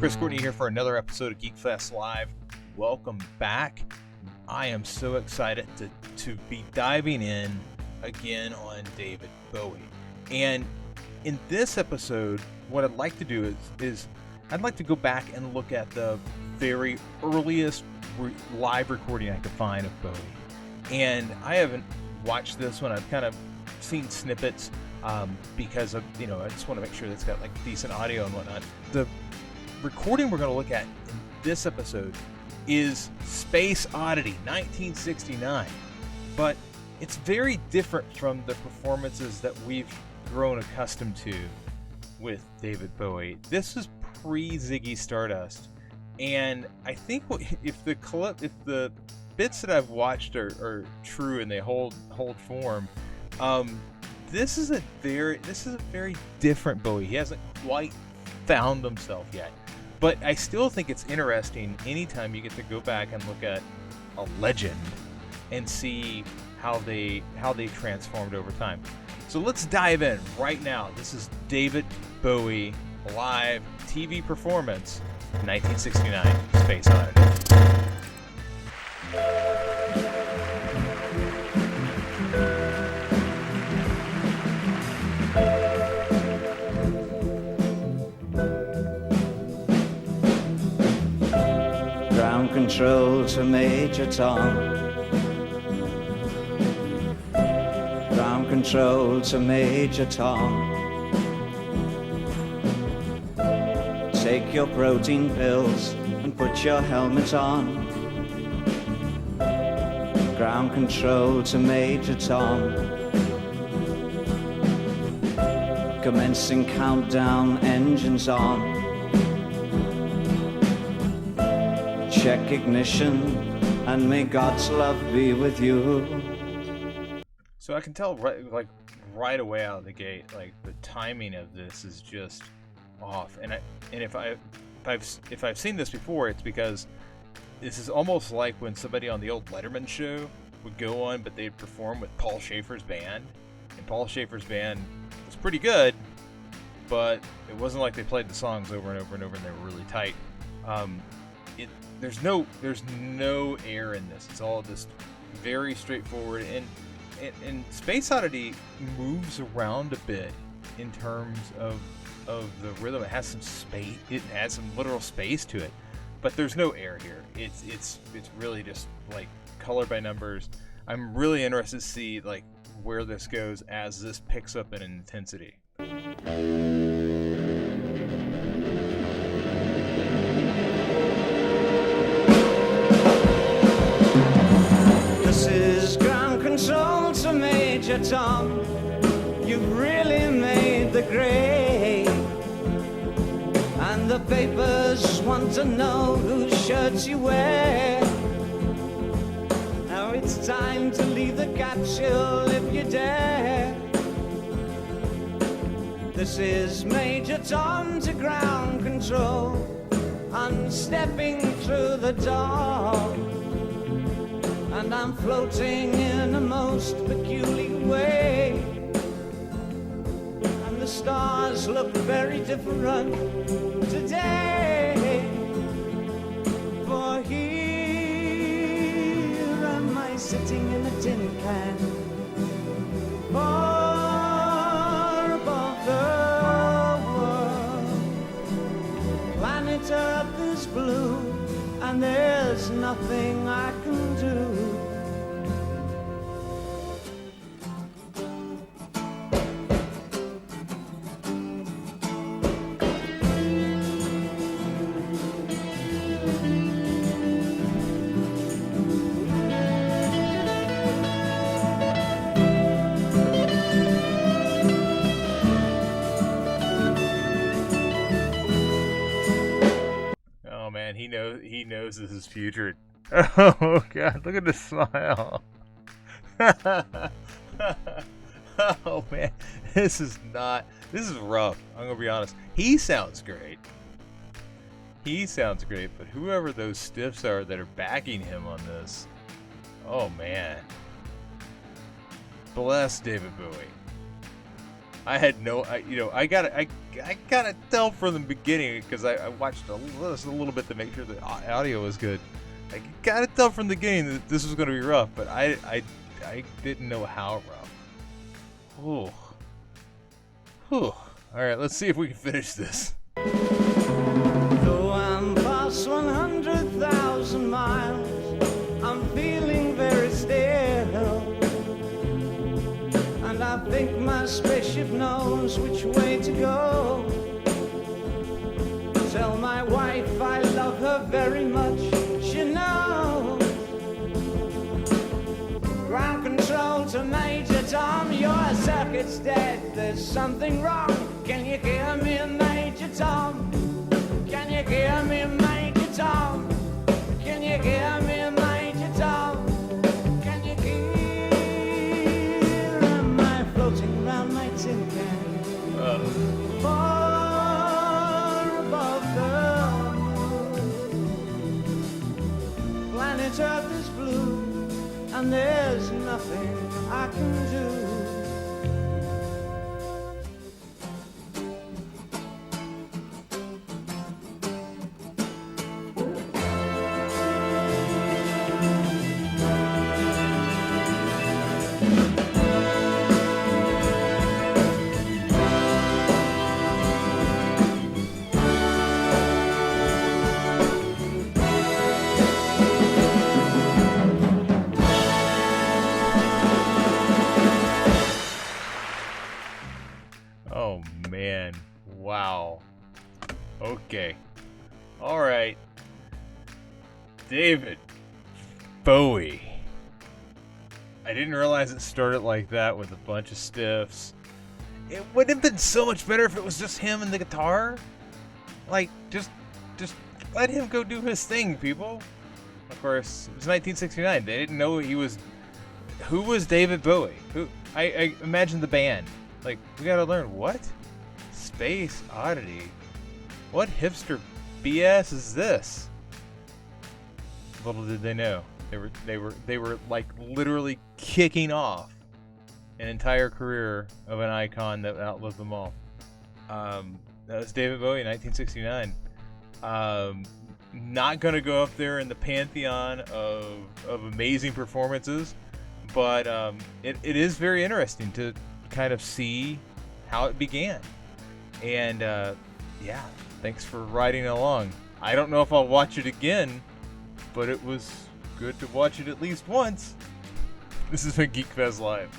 Chris Courtney here for another episode of Geek Fest Live. Welcome back. I am so excited to be diving in again on David Bowie. And in this episode, what I'd like to do is I'd like to go back and look at the very earliest live recording I could find of Bowie. And I haven't watched this one. I've kind of seen snippets because of, I just want to make sure that it's got like decent audio and whatnot. The recording we're going to look at in this episode is Space Oddity 1969, but it's very different from the performances that we've grown accustomed to with David Bowie. This is pre-Ziggy Stardust, and I think if the bits that I've watched are true and they hold form, this is a very different Bowie. He hasn't quite found himself yet. But I still think it's interesting anytime you get to go back and look at a legend and see how they transformed over time. So let's dive in right now. This is David Bowie live TV performance, 1969, Space Oddity. Control to Major Tom. Ground control to Major Tom. Take your protein pills and put your helmet on. Ground control to Major Tom. Commencing countdown, engines on. Check ignition, and may God's love be with you. So I can tell right away out of the gate, like the timing of this is just off. And if I've seen this before, it's because this is almost like when somebody on the old Letterman show would go on, but they'd perform with Paul Schaefer's band, and Paul Schaefer's band was pretty good, but it wasn't like they played the songs over and over and over, and they were really tight. There's no air in this. It's all just very straightforward, and Space Oddity moves around a bit in terms of the rhythm. It has some space. It adds some literal space to it, but there's no air here. It's really just like color by numbers. I'm really interested to see like where this goes as this picks up in intensity. This is ground control to Major Tom. You've really made the grade, and the papers want to know whose shirts you wear. Now it's time to leave the capsule if you dare. This is Major Tom to ground control. I'm stepping through the door, and I'm floating in a most peculiar way. And the stars look very different today. For here am I sitting in a tin can, far above the world. Planet Earth is blue, and there's nothing I can do. Oh man, he knows this is future. Oh god, look at the smile. Oh man, this is rough. I'm gonna be honest. He sounds great, but whoever those stiffs are that are backing him on this, oh man, bless David Bowie. I had no, I gotta tell from the beginning because I watched a little bit to make sure the audio was good. I gotta tell from the beginning that this was gonna be rough, but I didn't know how rough. Ooh. Whew. All right, let's see if we can finish this. Though I'm past 100,000 miles, I'm feeling very still. And I think my spaceship knows which way to go. Tell my wife I love her very much, she knows. Ground control to Major Tom, your circuit's dead, there's something wrong. Can you hear me, Major Tom? Can you hear me, Major Tom? Can you hear me, Major Tom? Can you hear? Am I floating around my tin can? Far above the moon. Planet Earth is blue, and there's nothing I can do. Oh man, wow. Okay. All right. David Bowie. I didn't realize it started like that with a bunch of stiffs. It would have been so much better if it was just him and the guitar. Like, just let him go do his thing, people. Of course, it was 1969. They didn't know who was David Bowie. I imagine the band. Like, we gotta learn what? Space Oddity. What hipster BS is this? Little did they know. They were like literally kicking off an entire career of an icon that outlived them all. That was David Bowie in 1969. Not gonna go up there in the pantheon of amazing performances, but it is very interesting to kind of see how it began. And yeah, thanks for riding along. I don't know if I'll watch it again, but it was good to watch it at least once. This has been Geek Fest Live.